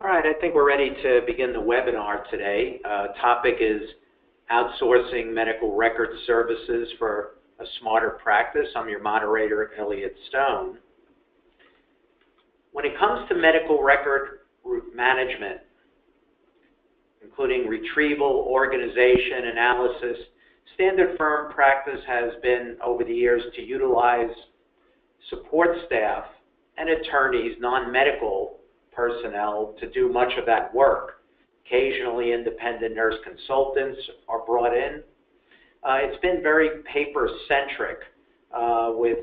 All right, I think we're ready to begin the webinar today. Topic is outsourcing medical record services for a smarter practice. I'm your moderator, Elliot Stone. When it comes to medical record management, including retrieval, organization, analysis, standard firm practice has been over the years to utilize support staff and attorneys, non-medical personnel, to do much of that work. Occasionally, independent nurse consultants are brought in. It's been very paper-centric with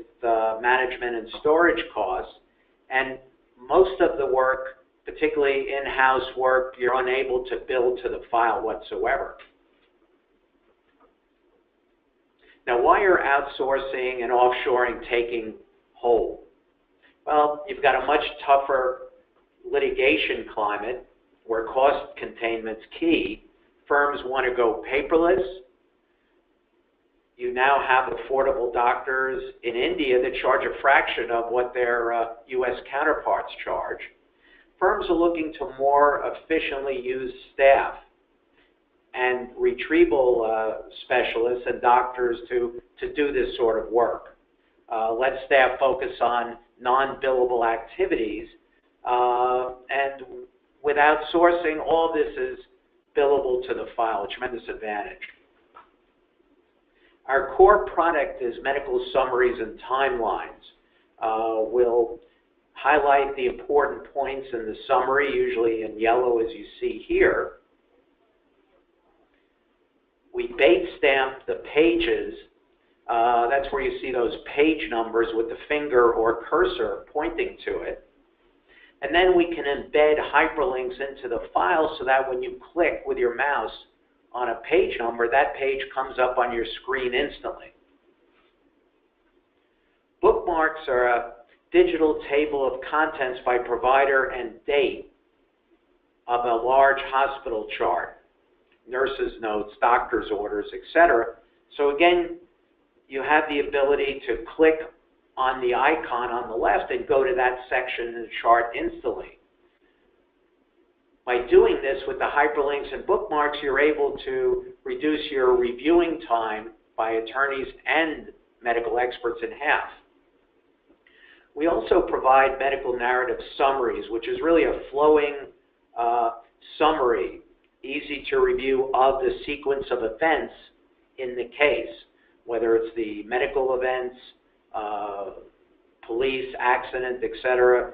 management and storage costs, and most of the work, particularly in-house work, you're unable to bill to the file whatsoever. Now, why are outsourcing and offshoring taking hold? Well, you've got a much tougher litigation climate where cost containment's key. Firms want to go paperless. You now have affordable doctors in India that charge a fraction of what their U.S. counterparts charge. Firms are looking to more efficiently use staff and retrieval specialists and doctors to do this sort of work. Let staff focus on non-billable activities, and with outsourcing, all this is billable to the file, a tremendous advantage. Our core product is medical summaries and timelines. We'll highlight the important points in the summary, usually in yellow as you see here. We bait stamp the pages. That's where you see those page numbers with the finger or cursor pointing to it. And then we can embed hyperlinks into the file so that when you click with your mouse on a page number, that page comes up on your screen instantly. Bookmarks are a digital table of contents by provider and date of a large hospital chart, nurses' notes, doctor's orders, etc. So again, you have the ability to click on the icon on the left and go to that section in the chart instantly. By doing this with the hyperlinks and bookmarks, you're able to reduce your reviewing time by attorneys and medical experts in half. We also provide medical narrative summaries, which is really a flowing summary, easy to review of the sequence of events in the case, whether it's the medical events, police, accident, etc.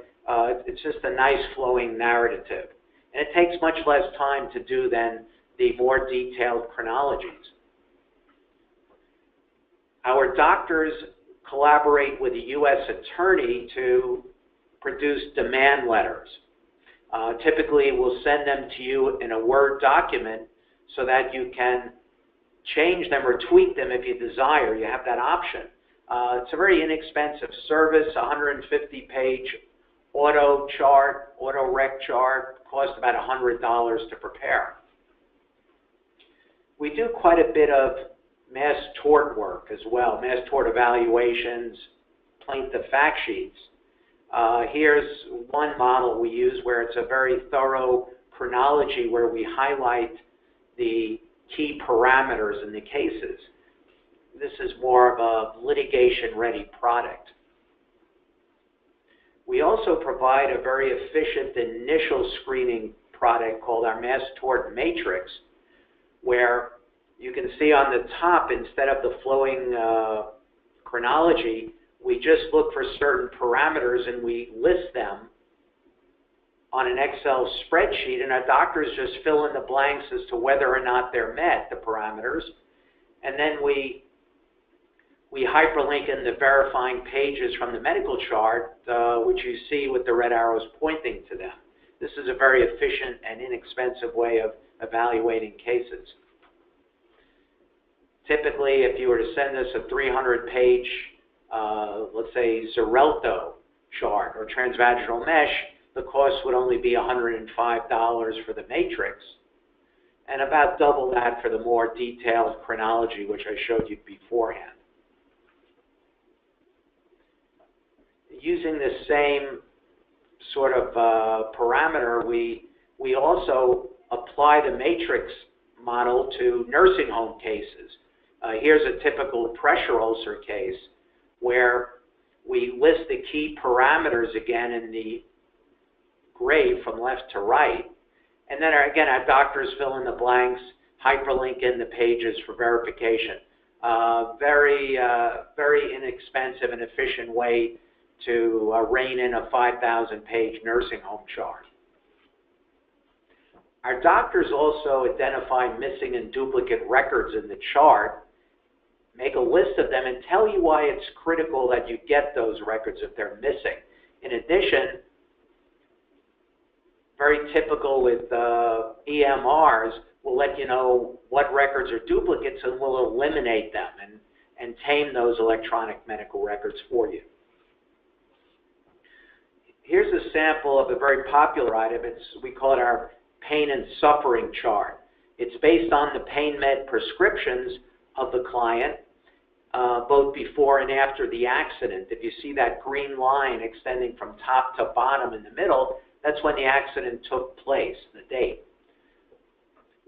It's just a nice flowing narrative. And it takes much less time to do than the more detailed chronologies. Our doctors collaborate with a U.S. attorney to produce demand letters. Typically, we'll send them to you in a Word document so that you can change them or tweak them if you desire. You have that option. It's a very inexpensive service, 150-page auto chart, auto rec chart, costs about $100 to prepare. We do quite a bit of mass tort work as well, mass tort evaluations, plaintiff fact sheets. Here's one model we use where it's a very thorough chronology where we highlight the key parameters in the cases. This is more of a litigation-ready product. We also provide a very efficient initial screening product called our Mass Tort Matrix, where you can see on the top, instead of the flowing chronology, we just look for certain parameters and we list them on an Excel spreadsheet, and our doctors just fill in the blanks as to whether or not they're met, the parameters, and then we hyperlink in the verifying pages from the medical chart, which you see with the red arrows pointing to them. This is a very efficient and inexpensive way of evaluating cases. Typically, if you were to send us a 300-page, let's say, Xarelto chart or transvaginal mesh, the cost would only be $105 for the matrix, and about double that for the more detailed chronology, which I showed you beforehand. Using the same sort of parameter, we We also apply the matrix model to nursing home cases. Here's a typical pressure ulcer case where we list the key parameters again in the gray from left to right. And then again, our doctors fill in the blanks, hyperlink in the pages for verification. Very inexpensive and efficient way to rein in a 5,000-page nursing home chart. Our doctors also identify missing and duplicate records in the chart, make a list of them, and tell you why it's critical that you get those records if they're missing. In addition, very typical with EMRs, we'll let you know what records are duplicates and we'll eliminate them and tame those electronic medical records for you. Here's a sample of a very popular item. We call it our pain and suffering chart. It's based on the pain med prescriptions of the client, both before and after the accident. If you see that green line extending from top to bottom in the middle, that's when the accident took place, the date.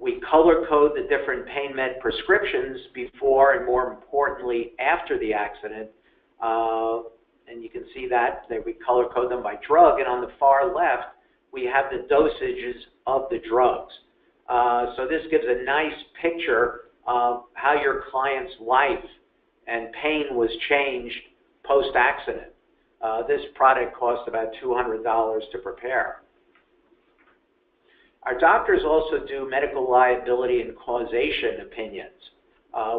We color code the different pain med prescriptions before and, more importantly, after the accident. And you can see that we color code them by drug. And on the far left, we have the dosages of the drugs. So this gives a nice picture of how your client's life and pain was changed post-accident. This product cost about $200 to prepare. Our doctors also do medical liability and causation opinions.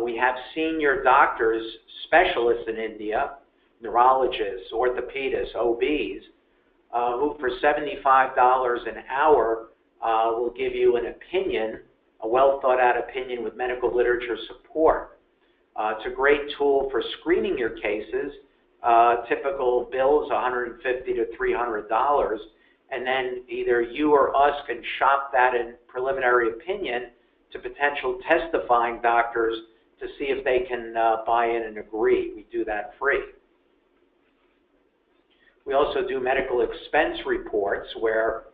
We have senior doctors, specialists in India, neurologists, orthopedists, OBs, who for $75 an hour will give you an opinion, a well thought out opinion with medical literature support. It's a great tool for screening your cases. Typical bills, $150 to $300, and then either you or us can shop that in preliminary opinion to potential testifying doctors to see if they can buy in and agree. We do that free. We also do medical expense reports where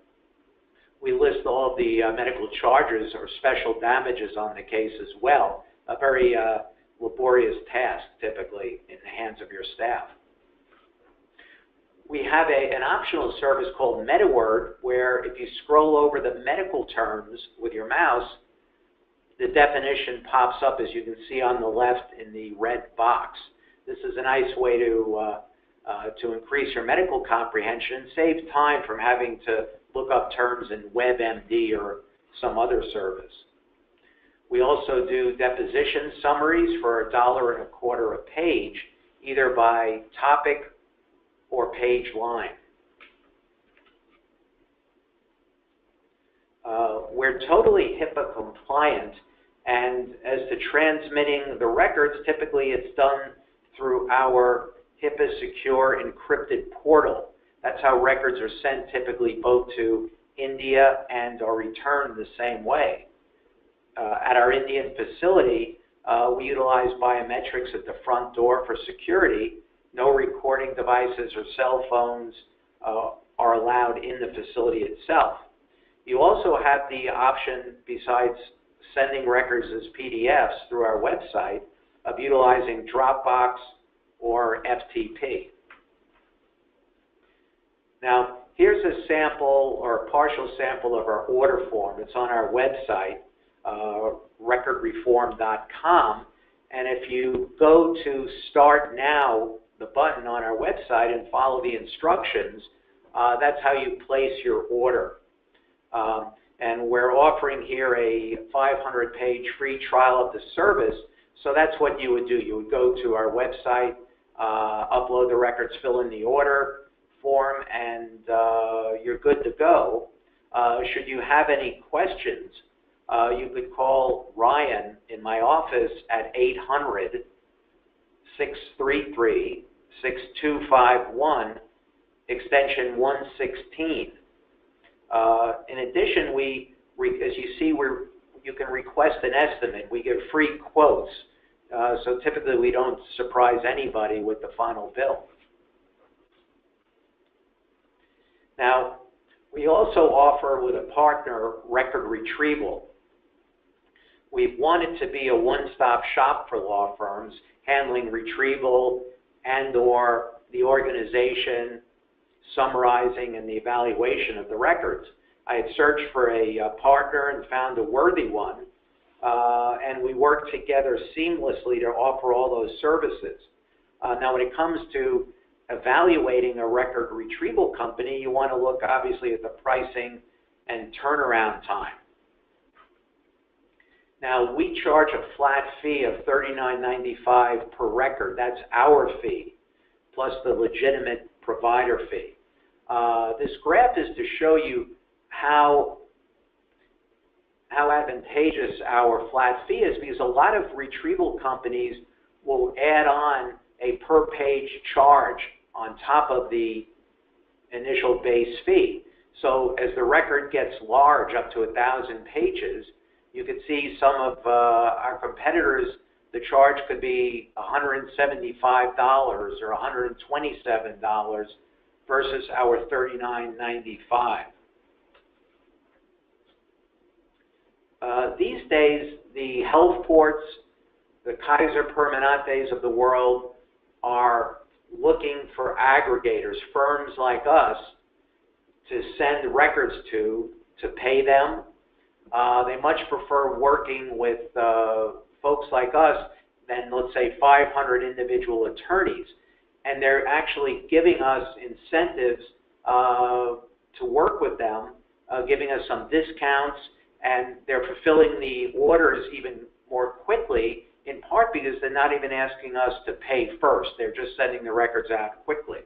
we list all of the medical charges or special damages on the case as well. A very laborious task, typically, in the hands of your staff. We have an optional service called MediWord, where if you scroll over the medical terms with your mouse, the definition pops up, as you can see on the left in the red box. This is a nice way to increase your medical comprehension, save time from having to look up terms in WebMD or some other service. We also do deposition summaries for $1.25 a page, either by topic or page line. We're totally HIPAA compliant, and as to transmitting the records, typically it's done through our HIPAA secure encrypted portal. That's how records are sent typically both to India and are returned the same way. At our Indian facility, we utilize biometrics at the front door for security. No recording devices or cell phones are allowed in the facility itself. You also have the option, besides sending records as PDFs through our website, of utilizing Dropbox or FTP. Now, here's a sample or a partial sample of our order form. It's on our website, recordreform.com. And if you go to Start Now, the button on our website, and follow the instructions, that's how you place your order. And we're offering here a 500-page free trial of the service. So that's what you would do. You would go to our website, upload the records, fill in the order form, and you're good to go. Should you have any questions, you could call Ryan in my office at 800-633-6251, extension 116. In addition, as you see, you can request an estimate. We give free quotes, so typically we don't surprise anybody with the final bill. Now, We also offer with a partner record retrieval. We've wanted to be a one-stop shop for law firms, handling retrieval and/or the organization, summarizing, and the evaluation of the records. I had searched for a partner and found a worthy one, and we worked together seamlessly to offer all those services. Now, when it comes to evaluating a record retrieval company, you want to look obviously at the pricing and turnaround time. Now, we charge a flat fee of $39.95 per record. That's our fee, plus the legitimate provider fee. This graph is to show you how advantageous our flat fee is, because a lot of retrieval companies will add on a per-page charge on top of the initial base fee. So as the record gets large, up to 1,000 pages, you could see some of our competitors, the charge could be $175 or $127 versus our $39.95. These days, the health ports, the Kaiser Permanentes of the world are looking for aggregators, firms like us, to send records to pay them. They much prefer working with folks like us than, let's say, 500 individual attorneys. And they're actually giving us incentives to work with them, giving us some discounts, and they're fulfilling the orders even more quickly, in part because they're not even asking us to pay first. They're just sending the records out quickly.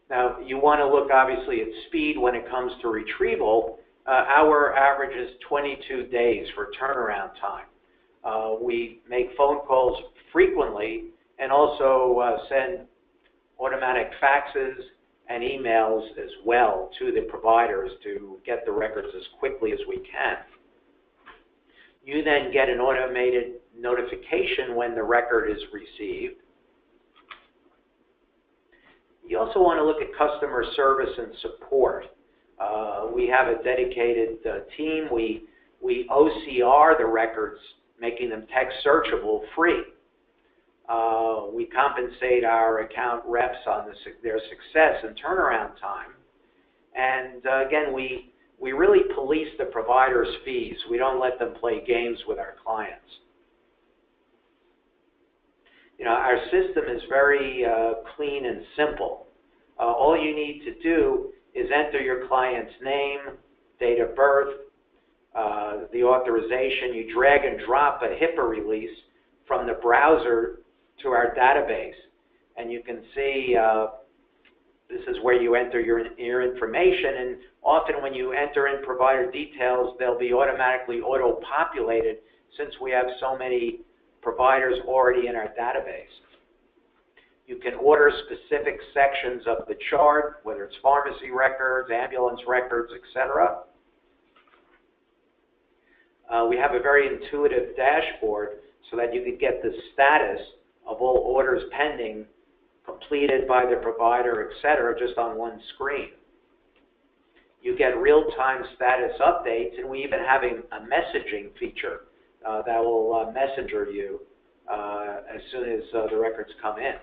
Now, you want to look obviously at speed when it comes to retrieval. Our average is 22 days for turnaround time. We make phone calls frequently and also send automatic faxes and emails as well to the providers to get the records as quickly as we can. You then get an automated notification when the record is received. You also want to look at customer service and support. We have a dedicated team. We OCR the records, making them text searchable free. We compensate our account reps on their success and turnaround time. And again, we really police the provider's fees. We don't let them play games with our clients. You know, our system is very clean and simple. All you need to do is enter your client's name, date of birth, the authorization. You drag and drop a HIPAA release from the browser to our database, and you can see this is where you enter your information, and often when you enter in provider details, they'll be automatically auto-populated since we have so many providers already in our database. You can order specific sections of the chart, whether it's pharmacy records, ambulance records, etc. We have a very intuitive dashboard so that you can get the status of all orders pending, completed by the provider, etc., just on one screen. You get real-time status updates, and we even have a messaging feature that will messenger you as soon as the records come in.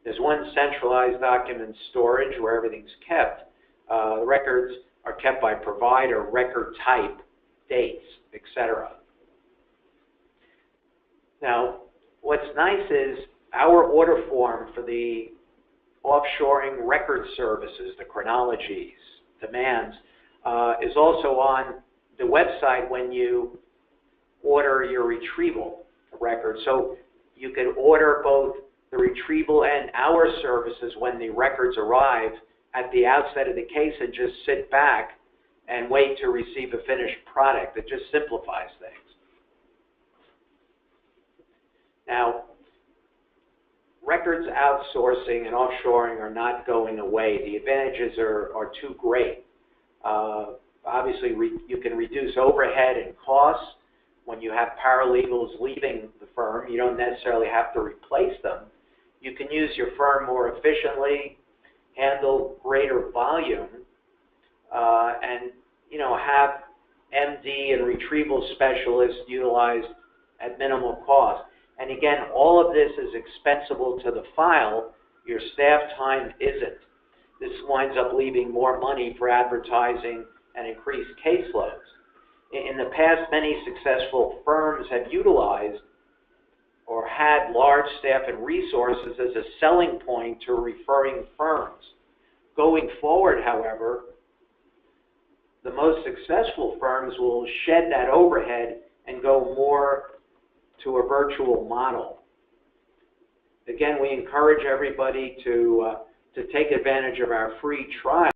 There's one centralized document storage where everything's kept. The records are kept by provider, record type, dates, etc. Now, what's nice is our order form for the offshoring record services, the chronologies, demands, is also on the website when you order your retrieval record. So you can order both the retrieval and our services when the records arrive at the outset of the case and just sit back and wait to receive a finished product. It just simplifies things. Now, records outsourcing and offshoring are not going away. The advantages are too great. Obviously, you can reduce overhead and costs. When you have paralegals leaving the firm, you don't necessarily have to replace them. You can use your firm more efficiently. handle greater volume, and have MD and retrieval specialists utilized at minimal cost. And again, all of this is expensible to the file. Your staff time isn't. This winds up leaving more money for advertising and increased caseloads. In the past, many successful firms have utilized or had large staff and resources as a selling point to referring firms. Going forward, however, the most successful firms will shed that overhead and go more to a virtual model. Again, we encourage everybody to take advantage of our free trial.